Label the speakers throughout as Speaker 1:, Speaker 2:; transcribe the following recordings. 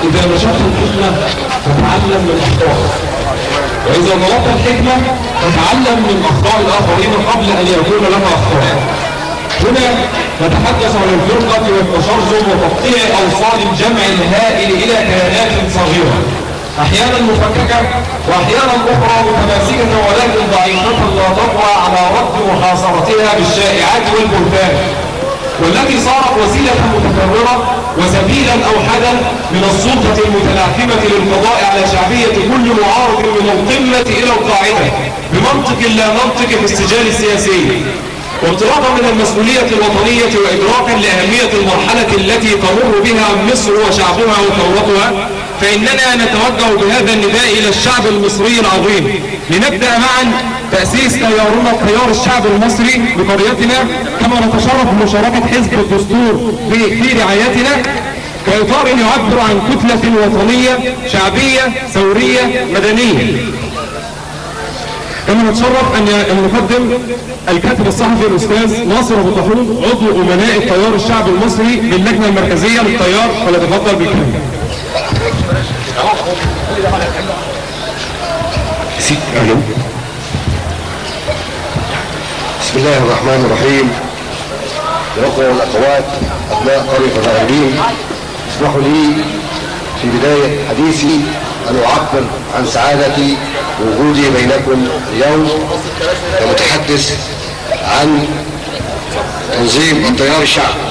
Speaker 1: إذا نشرت الحكمة فتعلم من أخطائك، وإذا طلبت الحكمة فتعلم من أخطاء الآخرين قبل أن يكون لها أخطاء. هنا نتحدث عن الفرقة والتشرذم وتقطيع أوصال الجمع الهائل إلى كيانات صغيرة، أحيانا مفككة وأحيانا أخرى متماسكة ولكن ضعيفة لا تقوى على رد محاصرتها بالشائعات والبهتان، والتي صارت وسيلة متكررة وسبيلا أوحدا من السلطة المتلاحمة للقضاء على شعبية كل معارض من القمة إلى القاعدة بمنطق لا منطق في السجال السياسي، وانطلاقا من المسؤولية الوطنية وإدراكا لأهمية المرحلة التي تمر بها مصر وشعبها وثورتها، فإننا نتوجه بهذا النداء إلى الشعب المصري العظيم لنبدأ معا تأسيس تيارنا تيار الشعب المصري بقريتنا، كما نتشرف بمشاركة حزب الدستور في رعايتنا كإطار يعبر عن كتلة وطنية شعبية ثورية مدنية. كما نتشرف أن نقدم الكاتب الصحفي الأستاذ ناصر أبو طاحون عضو أمناء التيار الشعب المصري للجنة المركزية للتيار، فليتفضل بالكلمة.
Speaker 2: بسم الله الرحمن الرحيم. الأخوة والأخوات أبناء قرية الراغبين، اسمحوا لي في بداية حديثي أن أعبر عن سعادتي بوجودي بينكم اليوم كمتحدث عن تنظيم التيار الشعبي،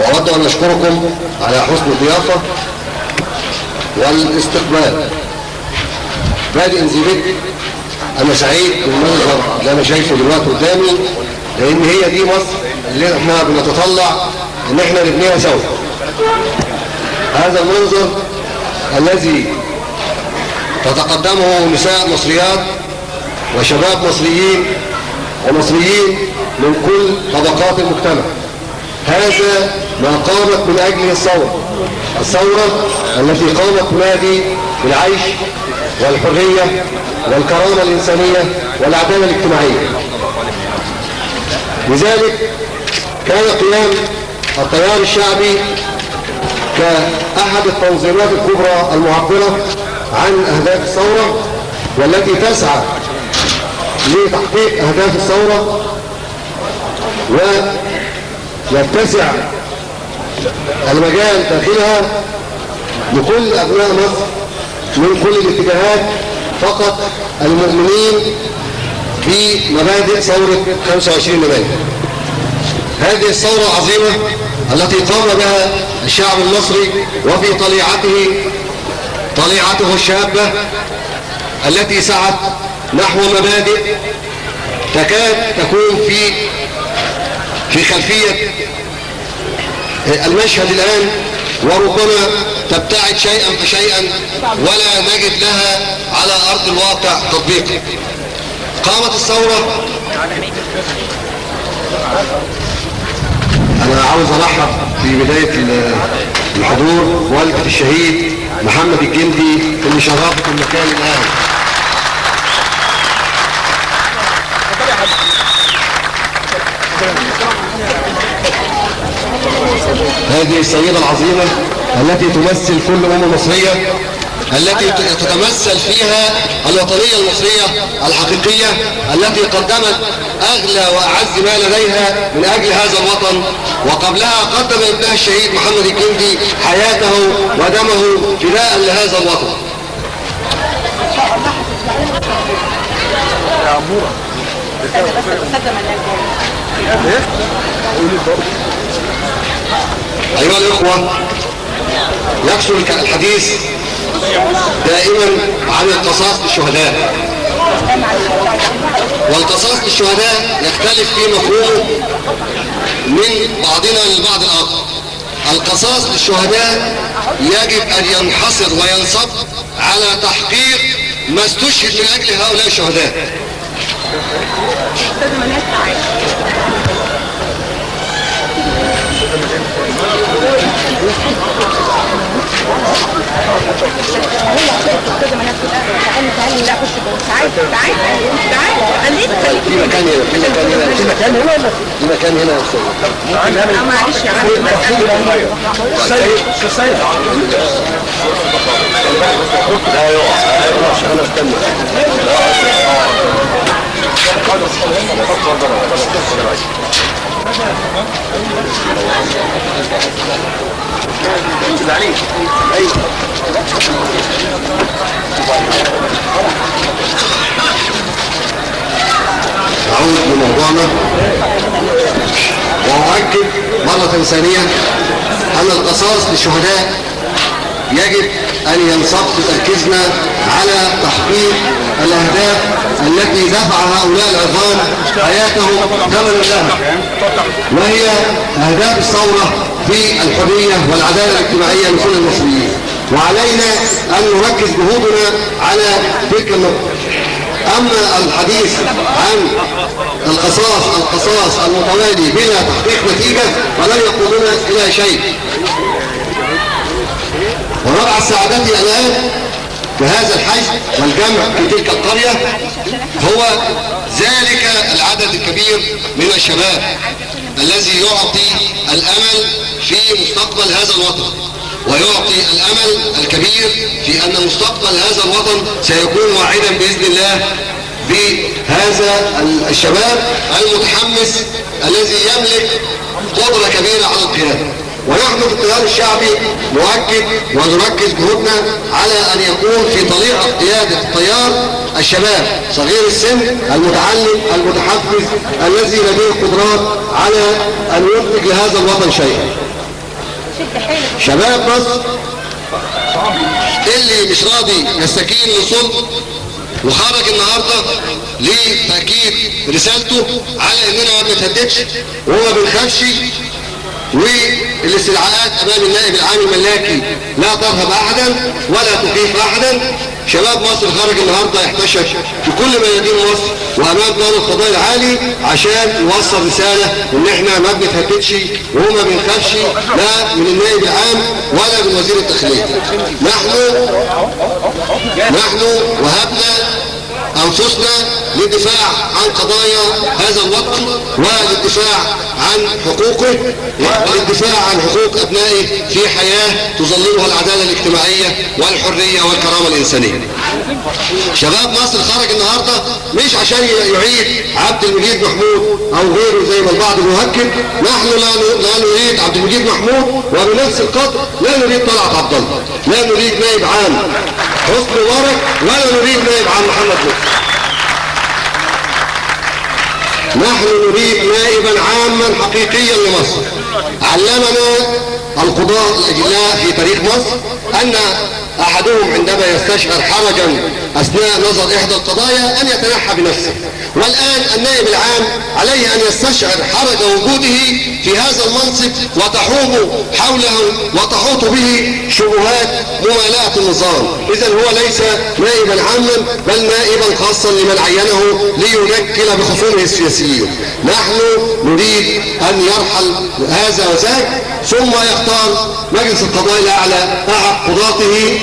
Speaker 2: وأود أن أشكركم على حسن الضيافة والاستقبال. بادئ ذي بدء، أنا سعيد بالمنظر اللي أنا شايفه دلوقتي قدامي، لأن هي دي مصر اللي احنا بنتطلع إن احنا نبنيها سوا. هذا المنظر الذي تتقدمه نساء مصريات وشباب مصريين ومصريين من كل طبقات المجتمع، هذا ما قامت من أجله الثورة التي قامت تنادي بالعيش والحرية والكرامة الإنسانية والعدالة الاجتماعية. لذلك كان قيام التيار الشعبي كأحد التنظيمات الكبرى المعبرة عن أهداف الثورة، والتي تسعى لتحقيق أهداف الثورة، ويتسع المجال داخلها لكل أبناء مصر من كل الاتجاهات، فقط المؤمنين بمبادئ ثورة 25 يناير. هذه الثورة العظيمة التي قام بها الشعب المصري وفي طليعته الشابة التي سعت نحو مبادئ تكاد تكون في خلفية المشهد الآن، وربما تبتعد شيئا فشيئا ولا نجد لها على أرض الواقع تطبيقا. قامت الثورة. أنا عاوز أرحب في بداية الحضور والدة الشهيد محمد الجندي اللي شرفت المكان الآن. هذه السيدة العظيمة التي تمثل كل أمة مصرية، التي تتمثل فيها الوطنية المصرية الحقيقية، التي قدمت أغلى وأعز ما لديها من أجل هذا الوطن، وقبلها قدم ابنها الشهيد محمد الجندي حياته ودمه فداء لهذا الوطن. أيها الإخوة، يكثر الحديث دائما عن القصاص للشهداء، والقصاص للشهداء يختلف في مفهومه من بعضنا للبعض الآخر. القصاص للشهداء يجب أن ينحصر وينصب على تحقيق ما استشهد من أجل هؤلاء الشهداء.
Speaker 3: تعالي لا خش جوه تعالي تعالي تعالي خليك
Speaker 2: في مكان هنا في مكان هنا في مكان هنا ولا في مكان هنا يا استاذ؟
Speaker 3: معلش يا
Speaker 2: لا يقع انا استنى نعود لموضوعنا وأؤكد مرة ثانية أن القصاص للشهداء يجب أن ينصب تركيزنا على تحقيق الأهداف التي دفع هؤلاء العظام حياتهم ثمنا لها، وهي أهداف الثورة في الحرية والعدالة الاجتماعية لكل المصريين، وعلينا أن نركز جهودنا على تلك النقطة. أما الحديث عن القصاص المتوالي بلا تحقيق نتيجة فلن يقودنا إلى شيء. ورابع سعادتي الآن بهذا الحشد والجمع في تلك القرية هو ذلك العدد الكبير من الشباب الذي يعطي الأمل في مستقبل هذا الوطن، ويعطي الأمل الكبير في أن مستقبل هذا الوطن سيكون واعدا بإذن الله بهذا الشباب المتحمس الذي يملك قدرة كبيرة على القيادة. ونحن في التيار الشعبي نؤكد ونركز جهودنا على أن يكون في طريق قيادة التيار الشباب صغير السن المتعلم المتحفز الذي لديه قدرات على أن ينتج لهذا الوطن شيئا. شباب مصر اللي مش راضي يستكين من صلب وخرج النهارده لتأكيد رسالته على اننا ما بنتهددش وما بنخافش، والاستدعاءات امام النائب العام الملاكي لا ترهب احدا ولا تخيف احدا. شباب مصر خرج النهارده يحتشد في كل ميادين مصر وامام دار القضاء العالي عشان يوصل رساله ان احنا ما بنتهددش وما بنخافش لا من النائب العام ولا من وزير الداخليه. نحن وهبنا أنفسنا للدفاع عن قضايا هذا الوطن وللدفاع عن حقوقه وللدفاع عن حقوق أبنائه في حياة تظللها العدالة الاجتماعية والحرية والكرامة الإنسانية. شباب مصر خرج النهاردة مش عشان يعيد عبد المجيد محمود أو غيره زي ما البعض بيؤكد. نحن لا نريد عبد المجيد محمود، وبنفس القدر لا نريد طلعت عبد الله، لا نريد نائب عام حسني مبارك، ولا نريد نائب عام محمد لطفي. نحن نريد نائبا عاما حقيقيا لمصر. علمنا القضاة الأجلاء في تاريخ مصر أن أحدهم عندما يستشعر حرجا أثناء نظر إحدى القضايا أن يتنحى بنفسه، والآن النائب العام عليه أن يستشعر حرج وجوده في هذا المنصب وتحوط به شبهات ممالأة النظام. إذن هو ليس نائبا عاما بل نائبا خاصا لمن عينه لينكل بخصومه السياسيين. نحن نريد أن يرحل هذا وذاك ثم يختار مجلس القضاء الأعلى أحد قضاته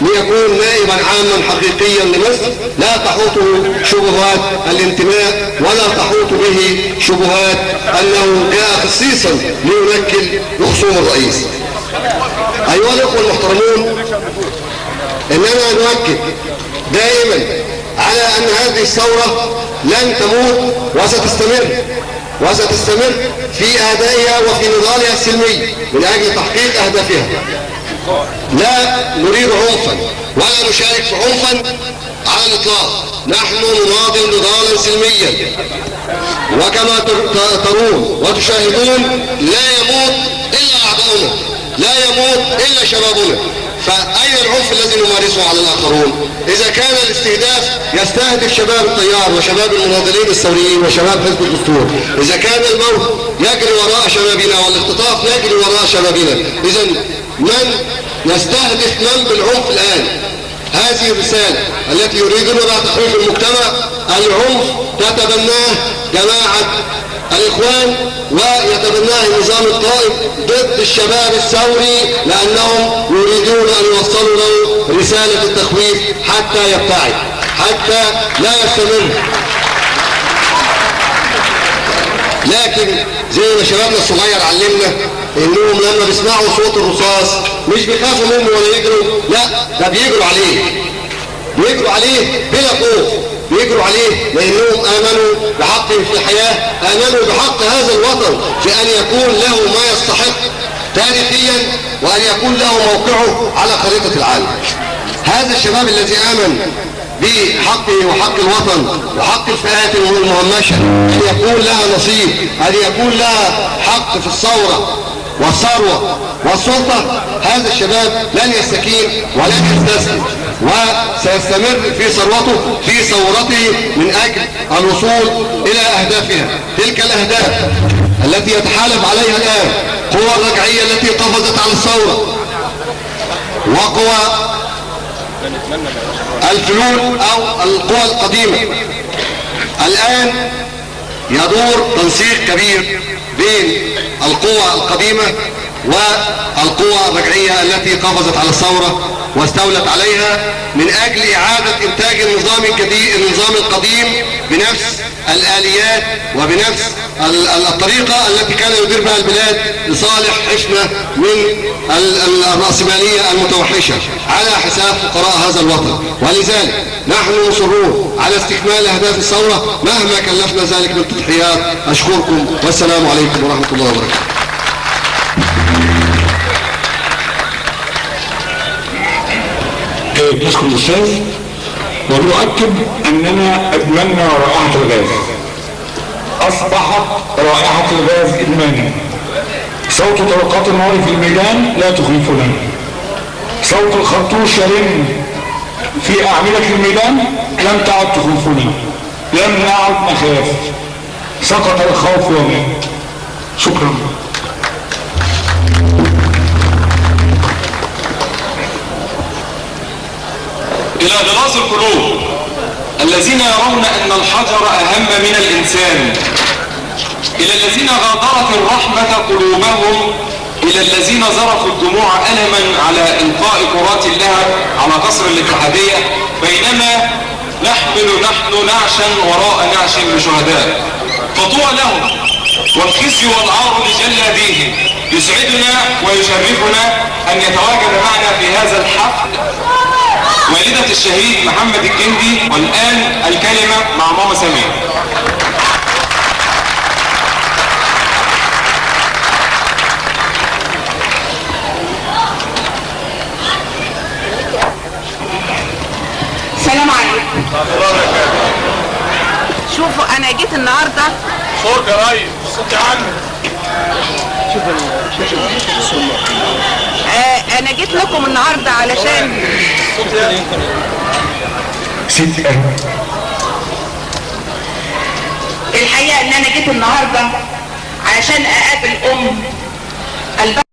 Speaker 2: ليكون نائبا عاما حقيقيا لمصر لا تحوطه شبهات الانتماء ولا تحوط به شبهات أنه جاء خصيصا لينكل بخصوم الرئيس. أيها الأخوة المحترمون، إننا نؤكد دائما على أن هذه الثورة لن تموت وستستمر في أدائها وفي نضالها السلمي من أجل تحقيق أهدافها. لا نريد عنفا ولا نشارك في عنفا على الإطلاق. نحن نناضل نضالا سلميا، وكما ترون وتشاهدون لا يموت إلا أعضاؤنا، لا يموت إلا شبابنا. فأين العنف الذي نمارسه على الآخرون؟ إذا كان الاستهداف يستهدف شباب التيار وشباب المناضلين الثوريين وشباب حزب الدستور، إذا كان الموت يجري وراء شبابنا والاختطاف يجري وراء شبابنا، إذن من نستهدف من بالعنف الآن؟ هذه الرسالة التي يريدون بها تخويف المجتمع. العنف تتبناه جماعة الإخوان ويتبناه النظام القائم ضد الشباب الثوري، لأنهم يريدون أن يوصلوا له رسالة التخويف حتى يبتعد، حتى لا يستمر. لكن زي ما شبابنا الصغير علمنا انهم لما بيسمعوا صوت الرصاص مش بيخافوا منه ولا يجروا، لا ده بيجروا عليه، بيجروا عليه بلا خوف، بيجروا عليه لانهم امنوا بحقهم في الحياه، امنوا بحق هذا الوطن في ان يكون له ما يستحق تاريخيا وان يكون له موقعه على خريطه العالم. هذا الشباب الذي امن بحقه وحق الوطن وحق الفئات المهمشة أن يكون لها نصيب، أن يكون لها حق في الثورة والثروة والسلطة، هذا الشباب لن يستكين ولن يستسلم وسيستمر في ثروته في ثورته من أجل الوصول إلى أهدافها. تلك الأهداف التي يتحالف عليها الآن قوى الرجعية التي قفزت على الثورة وقوى الفلول أو القوى القديمة. الآن يدور تنسيق كبير بين القوى القديمة والقوى الرجعية التي قفزت على الثورة واستولت عليها من أجل إعادة إنتاج النظام القديم بنفس الآليات وبنفس الطريقة التي كان يدير بها البلاد لصالح حشمة من الرأسمالية المتوحشة على حساب فقراء هذا الوطن. ولذلك نحن مصرون على استكمال أهداف الثورة مهما كلفنا ذلك من تضحيات. أشكركم والسلام عليكم ورحمة الله وبركاته.
Speaker 1: نشكر الأستاذ ونؤكد أننا أدمنا رائحة الغاز، أصبحت رائحة الغاز إدمانا. صوت طلقات النار في الميدان لا تخيفنا، صوت الخرطوش يرن في أعمدة الميدان لم تعد تخيفنا، لم نعد نخاف، سقط الخوف ومات. شكرا.
Speaker 4: إلى غلاظ القلوب الذين يرون أن الحجر أهم من الإنسان، إلى الذين غادرت الرحمة قلوبهم، إلى الذين ذرفوا الدموع ألما على إلقاء كرات اللهب على قصر الاتحادية، بينما نحن نعشا وراء نعش لشهداء، فطوى لهم والخزي والعار لجلاديهم. يسعدنا ويشرفنا أن يتواجد معنا في هذا الحفل والدة الشهيد محمد الجندي. والآن الكلمة مع ماما سمير.
Speaker 3: السلام عليكم. شوفوا انا جيت النهارده
Speaker 5: صوت يا ريس، صوت عنك.
Speaker 3: انا جيت لكم النهارده علشان الحقيقه ان انا جيت النهارده علشان اقابل ام قلبها